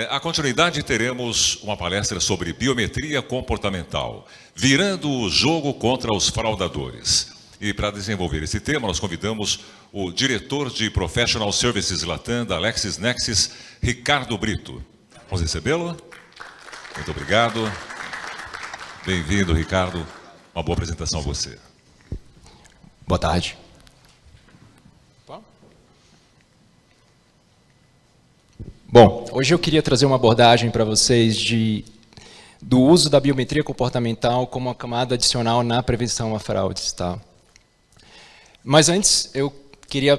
À continuidade, teremos uma palestra sobre biometria comportamental, virando o jogo contra os fraudadores. E para desenvolver esse tema, nós convidamos o diretor de Professional Services Latam da LexisNexis, Ricardo Brito. Vamos recebê-lo? Muito obrigado. Bem-vindo, Ricardo. Uma boa apresentação a você. Boa tarde. Bom, hoje eu queria trazer uma abordagem para vocês do uso da biometria comportamental como uma camada adicional na prevenção a fraudes. Tá? Mas antes, eu queria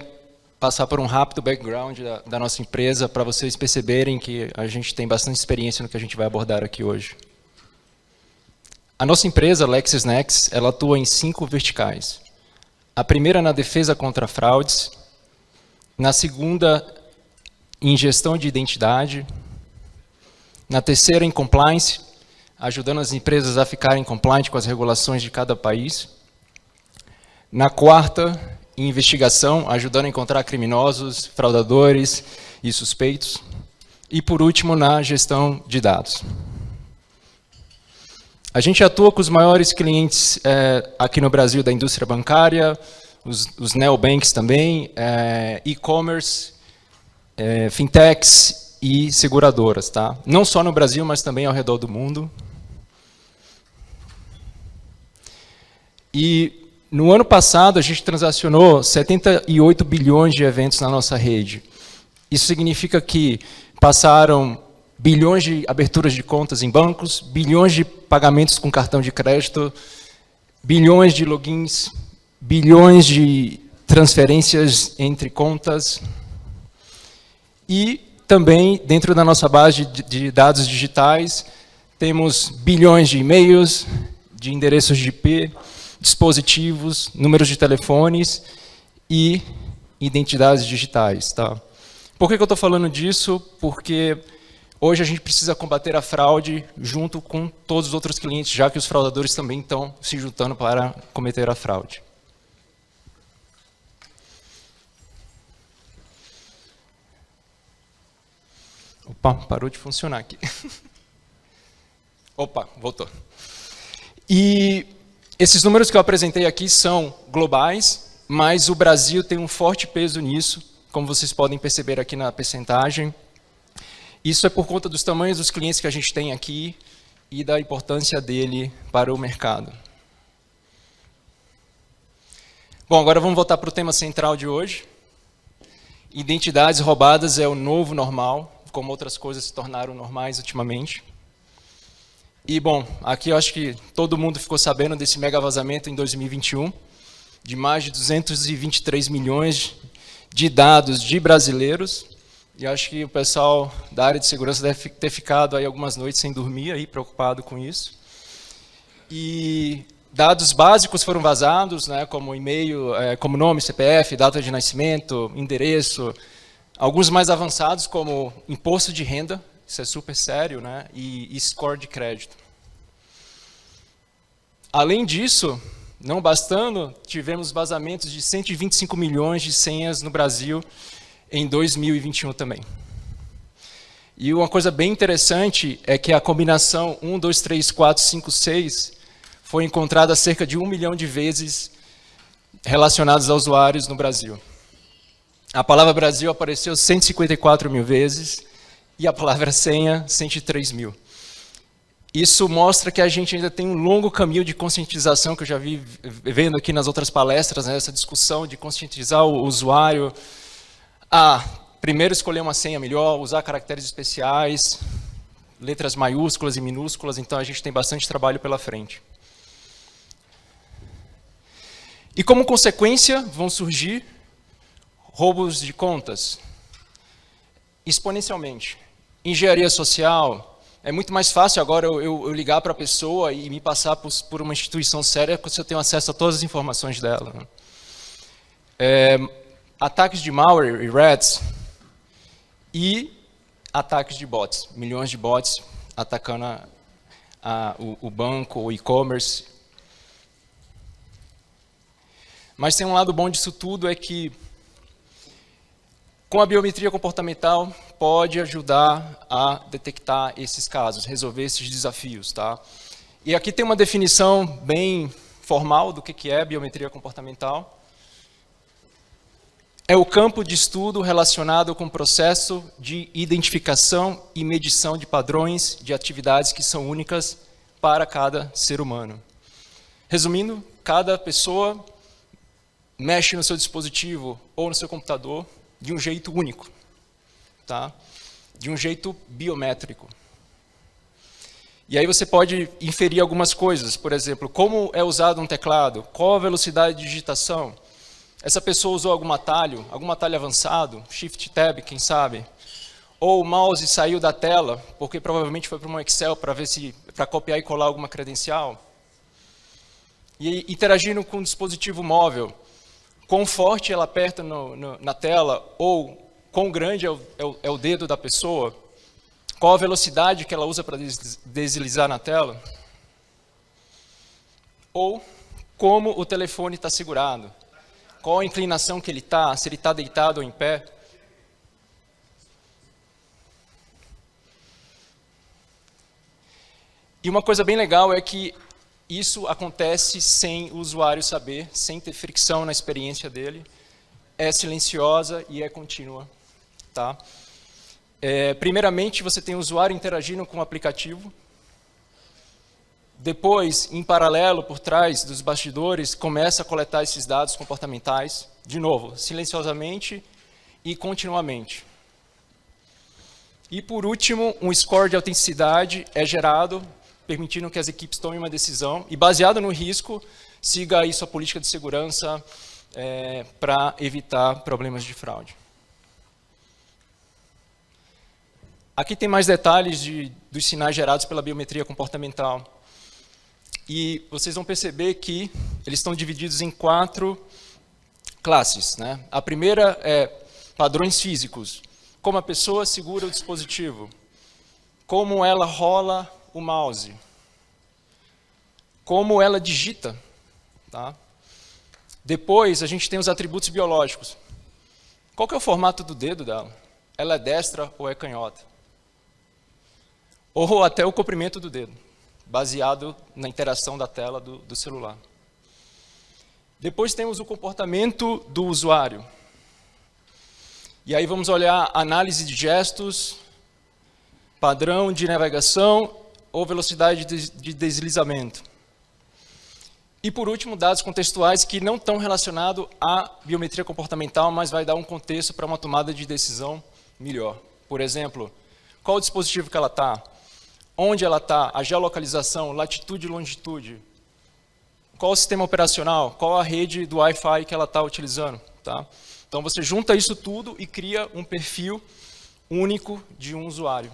passar por um rápido background da nossa empresa para vocês perceberem que a gente tem bastante experiência no que a gente vai abordar aqui hoje. A nossa empresa, LexisNexis, ela atua em 5 verticais. A primeira na defesa contra fraudes, na segunda em gestão de identidade, na terceira em compliance, ajudando as empresas a ficarem compliant com as regulações de cada país, na quarta em investigação, ajudando a encontrar criminosos, fraudadores e suspeitos, e por último na gestão de dados. A gente atua com os maiores clientes aqui no Brasil da indústria bancária, os neobanks também, e-commerce, fintechs e seguradoras, tá? Não só no Brasil, mas também ao redor do mundo. E no ano passado a gente transacionou 78 bilhões de eventos na nossa rede. Isso significa que passaram bilhões de aberturas de contas em bancos, bilhões de pagamentos com cartão de crédito, bilhões de logins, bilhões de transferências entre contas. E também, dentro da nossa base de dados digitais, temos bilhões de e-mails, de endereços de IP, dispositivos, números de telefones e identidades digitais. Tá? Por que eu estou falando disso? Porque hoje a gente precisa combater a fraude junto com todos os outros clientes, já que os fraudadores também estão se juntando para cometer a fraude. Opa, parou de funcionar aqui. Opa, voltou. E esses números que eu apresentei aqui são globais, mas o Brasil tem um forte peso nisso, como vocês podem perceber aqui na percentagem. Isso é por conta dos tamanhos dos clientes que a gente tem aqui e da importância dele para o mercado. Bom, agora vamos voltar para o tema central de hoje. Identidades roubadas é o novo normal, como outras coisas se tornaram normais ultimamente. E, bom, aqui eu acho que todo mundo ficou sabendo desse mega vazamento em 2021, de mais de 223 milhões de dados de brasileiros. E acho que o pessoal da área de segurança deve ter ficado aí algumas noites sem dormir, aí, preocupado com isso. E dados básicos foram vazados, né, como e-mail, como nome, CPF, data de nascimento, endereço. Alguns mais avançados, como imposto de renda, isso é super sério, né, e score de crédito. Além disso, não bastando, tivemos vazamentos de 125 milhões de senhas no Brasil em 2021 também. E uma coisa bem interessante é que a combinação 1, 2, 3, 4, 5, 6 foi encontrada cerca de 1 milhão de vezes relacionados a usuários no Brasil. A palavra Brasil apareceu 154 mil vezes e a palavra senha 103 mil. Isso mostra que a gente ainda tem um longo caminho de conscientização, que eu já vi vendo aqui nas outras palestras, né, essa discussão de conscientizar o usuário a primeiro escolher uma senha melhor, usar caracteres especiais, letras maiúsculas e minúsculas, então a gente tem bastante trabalho pela frente. E como consequência vão surgir roubos de contas, exponencialmente. Engenharia social, é muito mais fácil agora eu ligar para a pessoa e me passar por uma instituição séria se eu tenho acesso a todas as informações dela. Ataques de malware e rats e ataques de bots, milhões de bots atacando o banco, o e-commerce. Mas tem um lado bom disso tudo, é que Com a biometria comportamental, pode ajudar a detectar esses casos, resolver esses desafios. Tá? E aqui tem uma definição bem formal do que é biometria comportamental. É o campo de estudo relacionado com o processo de identificação e medição de padrões de atividades que são únicas para cada ser humano. Resumindo, cada pessoa mexe no seu dispositivo ou no seu computador de um jeito único, tá? De um jeito biométrico. E aí você pode inferir algumas coisas, por exemplo, como é usado um teclado, qual a velocidade de digitação, essa pessoa usou algum atalho avançado, Shift Tab, quem sabe, ou o mouse saiu da tela, porque provavelmente foi para um Excel para copiar e colar alguma credencial. E interagindo com um dispositivo móvel, quão forte ela aperta na tela, ou quão grande é o dedo da pessoa, qual a velocidade que ela usa para deslizar na tela, ou como o telefone está segurado, qual a inclinação que ele está, se ele está deitado ou em pé. E uma coisa bem legal é que isso acontece sem o usuário saber, sem ter fricção na experiência dele, é silenciosa e é contínua. Tá? Primeiramente, você tem o usuário interagindo com o aplicativo. Depois, em paralelo, por trás dos bastidores, começa a coletar esses dados comportamentais, de novo, silenciosamente e continuamente. E, por último, um score de autenticidade é gerado, permitindo que as equipes tomem uma decisão e, baseado no risco, siga aí sua política de segurança para evitar problemas de fraude. Aqui tem mais detalhes dos sinais gerados pela biometria comportamental. E vocês vão perceber que eles estão divididos em 4 classes. Né? A primeira é padrões físicos, como a pessoa segura o dispositivo, como ela rola o mouse, como ela digita. Tá? Depois, a gente tem os atributos biológicos. Qual que é o formato do dedo dela? Ela é destra ou é canhota? Ou até o comprimento do dedo, baseado na interação da tela do celular. Depois temos o comportamento do usuário. E aí vamos olhar análise de gestos, padrão de navegação ou velocidade de deslizamento. E por último, dados contextuais que não estão relacionados à biometria comportamental, mas vai dar um contexto para uma tomada de decisão melhor. Por exemplo, qual o dispositivo que ela está? Onde ela está, a geolocalização, latitude e longitude, qual o sistema operacional, qual a rede do Wi-Fi que ela está utilizando. Tá? Então você junta isso tudo e cria um perfil único de um usuário.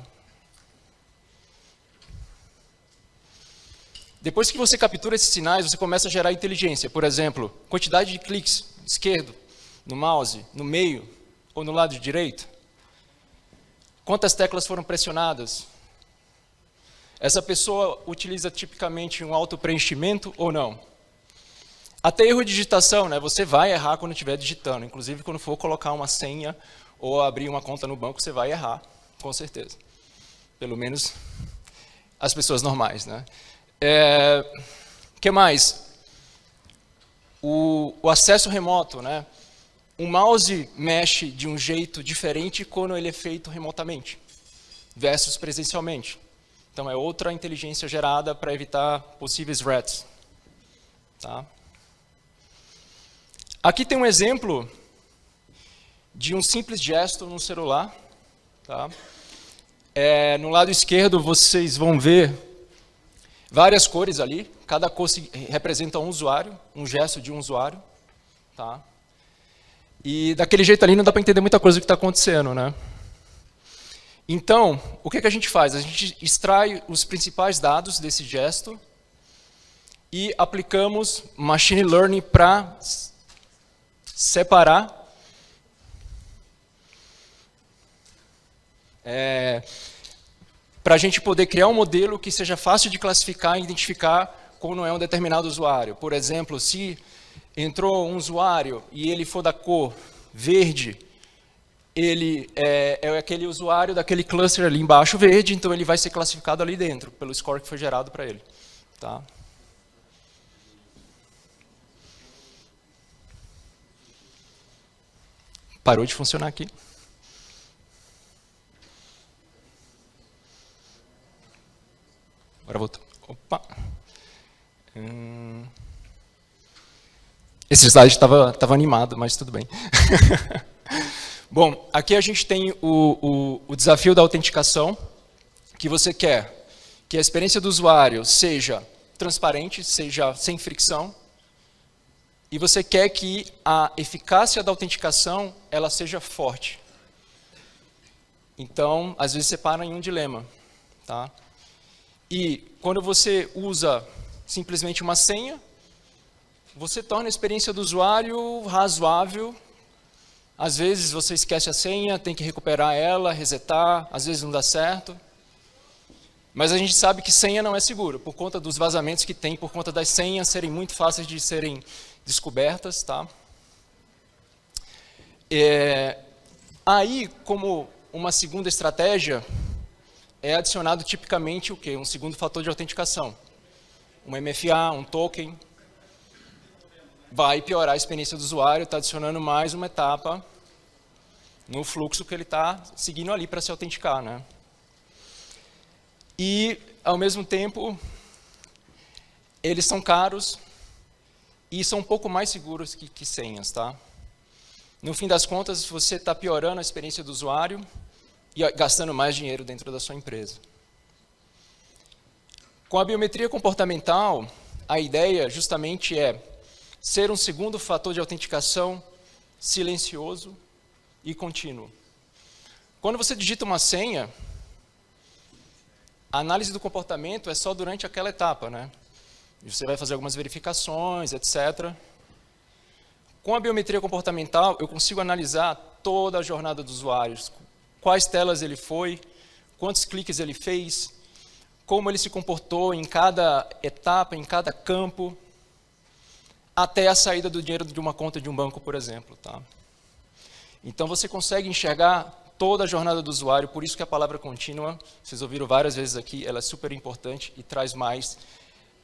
Depois que você captura esses sinais, você começa a gerar inteligência. Por exemplo, quantidade de cliques esquerdo, no mouse, no meio ou no lado direito. Quantas teclas foram pressionadas? Essa pessoa utiliza tipicamente um auto-preenchimento ou não? Até erro de digitação, né? Você vai errar quando estiver digitando. Inclusive, quando for colocar uma senha ou abrir uma conta no banco, você vai errar, com certeza. Pelo menos as pessoas normais. Né? Que mais? O acesso remoto. Né? O mouse mexe de um jeito diferente quando ele é feito remotamente, versus presencialmente. Então, é outra inteligência gerada para evitar possíveis threats. Tá? Aqui tem um exemplo de um simples gesto no celular. Tá? No lado esquerdo, vocês vão ver várias cores ali. Cada cor representa um usuário, um gesto de um usuário. Tá? E daquele jeito ali não dá para entender muita coisa do que está acontecendo. Né? Então, o que a gente faz? A gente extrai os principais dados desse gesto e aplicamos machine learning para separar para a gente poder criar um modelo que seja fácil de classificar e identificar como é um determinado usuário. Por exemplo, se entrou um usuário e ele for da cor verde, ele é aquele usuário daquele cluster ali embaixo verde, então ele vai ser classificado ali dentro, pelo score que foi gerado para ele. Tá? Parou de funcionar aqui. Agora voltou. Opa. Esse slide estava animado, mas tudo bem. Bom, aqui a gente tem o desafio da autenticação, que você quer que a experiência do usuário seja transparente, seja sem fricção, e você quer que a eficácia da autenticação ela seja forte. Então, às vezes você para em um dilema. Tá? E quando você usa simplesmente uma senha, você torna a experiência do usuário razoável. Às vezes você esquece a senha, tem que recuperar ela, resetar, às vezes não dá certo. Mas a gente sabe que senha não é seguro, por conta dos vazamentos que tem, por conta das senhas serem muito fáceis de serem descobertas. Tá? Aí, como uma segunda estratégia, é adicionado tipicamente o quê? Um segundo fator de autenticação. Um MFA, um token. Vai piorar a experiência do usuário, está adicionando mais uma etapa no fluxo que ele está seguindo ali para se autenticar. Né? E, ao mesmo tempo, eles são caros e são um pouco mais seguros que senhas. Tá? No fim das contas, você está piorando a experiência do usuário e gastando mais dinheiro dentro da sua empresa. Com a biometria comportamental, a ideia justamente é ser um segundo fator de autenticação silencioso e contínuo. Quando você digita uma senha, a análise do comportamento é só durante aquela etapa, né? Você vai fazer algumas verificações, etc. Com a biometria comportamental, eu consigo analisar toda a jornada dos usuários, quais telas ele foi, quantos cliques ele fez, como ele se comportou em cada etapa, em cada campo, até a saída do dinheiro de uma conta de um banco, por exemplo. Tá? Então, você consegue enxergar toda a jornada do usuário, por isso que a palavra contínua, vocês ouviram várias vezes aqui, ela é super importante e traz mais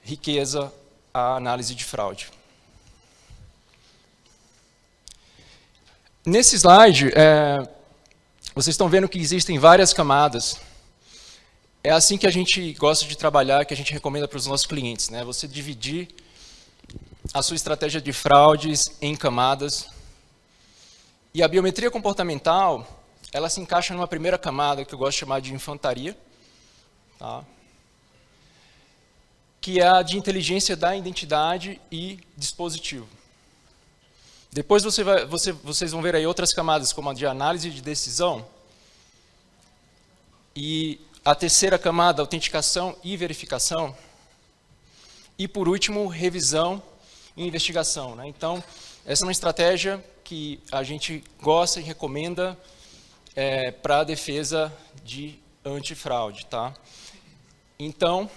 riqueza à análise de fraude. Nesse slide, vocês estão vendo que existem várias camadas. É assim que a gente gosta de trabalhar, que a gente recomenda para os nossos clientes. Né? Você dividir a sua estratégia de fraudes em camadas. E a biometria comportamental, ela se encaixa numa primeira camada, que eu gosto de chamar de infantaria, tá? Que é a de inteligência da identidade e dispositivo. Depois vocês vão ver aí outras camadas, como a de análise de decisão. E a terceira camada, autenticação e verificação. E, por último, revisão e investigação. Né? Então, essa é uma estratégia que a gente gosta e recomenda para a defesa de antifraude. Tá? Então,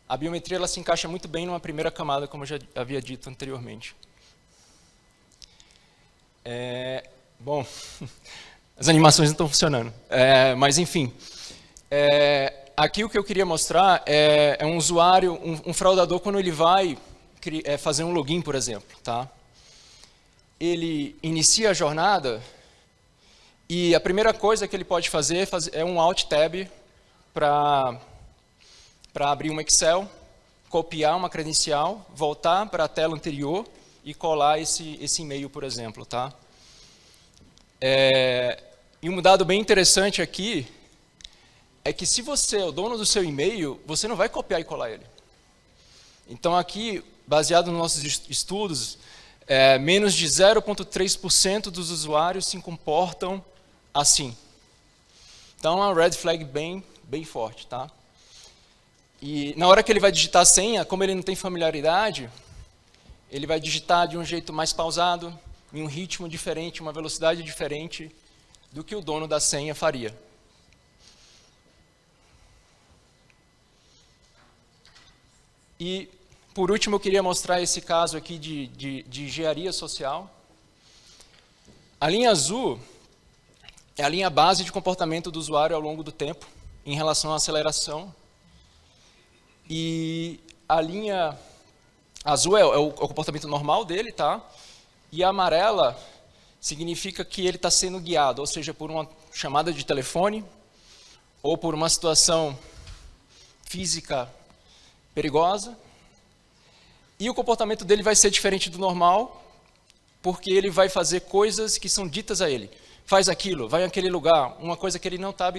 a biometria ela se encaixa muito bem numa primeira camada, como eu já havia dito anteriormente. Bom, as animações não estão funcionando, mas enfim. Aqui o que eu queria mostrar é um usuário, um fraudador, quando ele vai fazer um login, por exemplo. Tá? Ele inicia a jornada e a primeira coisa que ele pode fazer é um Alt-Tab para abrir um Excel, copiar uma credencial, voltar para a tela anterior e colar esse e-mail, por exemplo. Tá? E um dado bem interessante aqui é que se você é o dono do seu e-mail, você não vai copiar e colar ele. Então aqui, baseado nos nossos estudos, menos de 0,3% dos usuários se comportam assim. Então é uma red flag bem forte. Tá? E na hora que ele vai digitar a senha, como ele não tem familiaridade, ele vai digitar de um jeito mais pausado, em um ritmo diferente, uma velocidade diferente do que o dono da senha faria. E, por último, eu queria mostrar esse caso aqui de engenharia social. A linha azul é a linha base de comportamento do usuário ao longo do tempo, em relação à aceleração. E a linha azul é o comportamento normal dele, tá? E a amarela significa que ele está sendo guiado, ou seja, por uma chamada de telefone, ou por uma situação física perigosa. E o comportamento dele vai ser diferente do normal, porque ele vai fazer coisas que são ditas a ele. Faz aquilo, vai naquele lugar, uma coisa que ele não está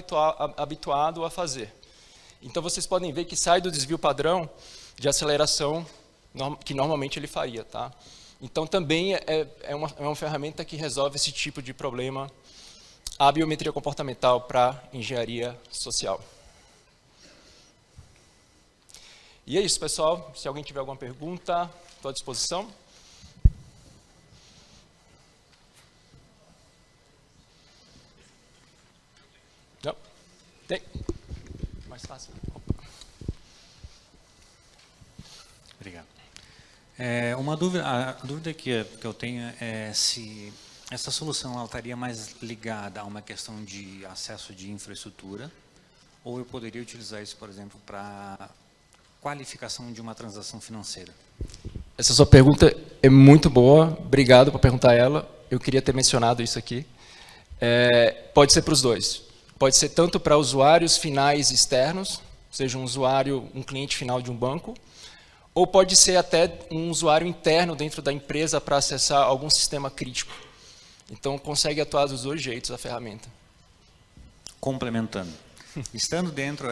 habituado a fazer. Então, vocês podem ver que sai do desvio padrão de aceleração que normalmente ele faria, tá? Então, também é uma ferramenta que resolve esse tipo de problema, a biometria comportamental para engenharia social. E é isso, pessoal. Se alguém tiver alguma pergunta, estou à disposição. Não? Tem? Mais fácil. Opa. Obrigado. Uma dúvida, a dúvida que eu tenho é se essa solução ela estaria mais ligada a uma questão de acesso de infraestrutura, ou eu poderia utilizar isso, por exemplo, para qualificação de uma transação financeira? Essa sua pergunta é muito boa, obrigado por perguntar ela. Eu queria ter mencionado isso aqui. Pode ser para os dois. Pode ser tanto para usuários finais externos, seja um usuário, um cliente final de um banco, ou pode ser até um usuário interno dentro da empresa para acessar algum sistema crítico. Então, consegue atuar dos dois jeitos a ferramenta. Complementando. Estando dentro,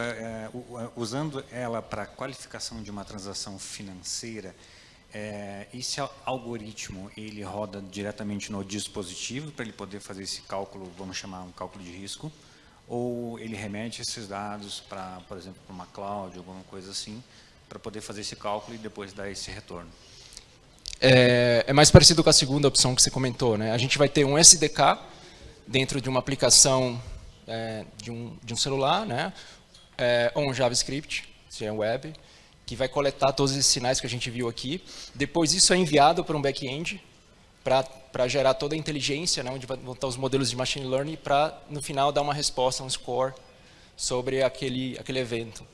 usando ela para qualificação de uma transação financeira, esse algoritmo ele roda diretamente no dispositivo para ele poder fazer esse cálculo, vamos chamar um cálculo de risco, ou ele remete esses dados para, por exemplo, para uma cloud, alguma coisa assim, para poder fazer esse cálculo e depois dar esse retorno? É mais parecido com a segunda opção que você comentou, né? A gente vai ter um SDK dentro de uma aplicação de um celular, né? Ou um JavaScript, se é web, que vai coletar todos esses sinais que a gente viu aqui. Depois isso é enviado para um back-end para gerar toda a inteligência, né? Onde vão estar os modelos de machine learning para, no final, dar uma resposta, um score sobre aquele evento.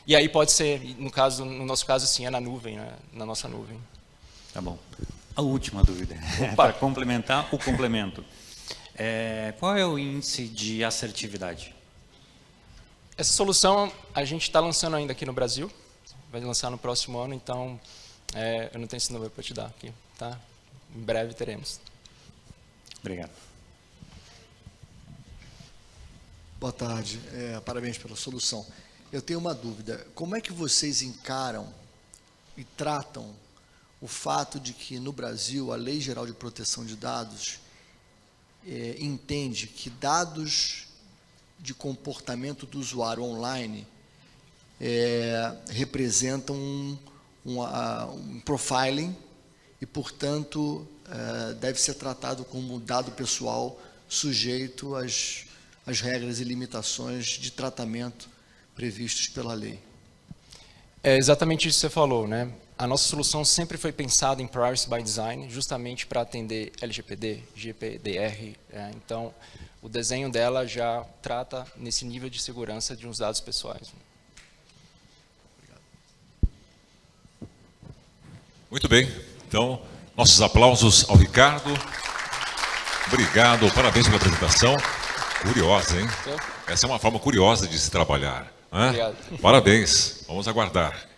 E aí pode ser, no nosso caso, sim, é na nuvem, né? Na nossa nuvem. Tá bom. A última dúvida, para complementar o complemento. Qual é o índice de assertividade? Essa solução a gente está lançando ainda aqui no Brasil, vai lançar no próximo ano, então eu não tenho esse número para te dar aqui, tá? Em breve teremos. Obrigado. Boa tarde, parabéns pela solução. Eu tenho uma dúvida, como é que vocês encaram e tratam o fato de que no Brasil a Lei Geral de Proteção de Dados entende que dados de comportamento do usuário online representam um profiling e, portanto, deve ser tratado como dado pessoal sujeito às regras e limitações de tratamento previstos pela lei? É exatamente isso que você falou, né? A nossa solução sempre foi pensada em Privacy by Design, justamente para atender LGPD, GPDR. Então, o desenho dela já trata nesse nível de segurança de uns dados pessoais. Obrigado. Muito bem. Então, nossos aplausos ao Ricardo. Obrigado, parabéns pela apresentação. Curiosa, hein? Essa é uma forma curiosa de se trabalhar. Né? Obrigado. Parabéns. Vamos aguardar.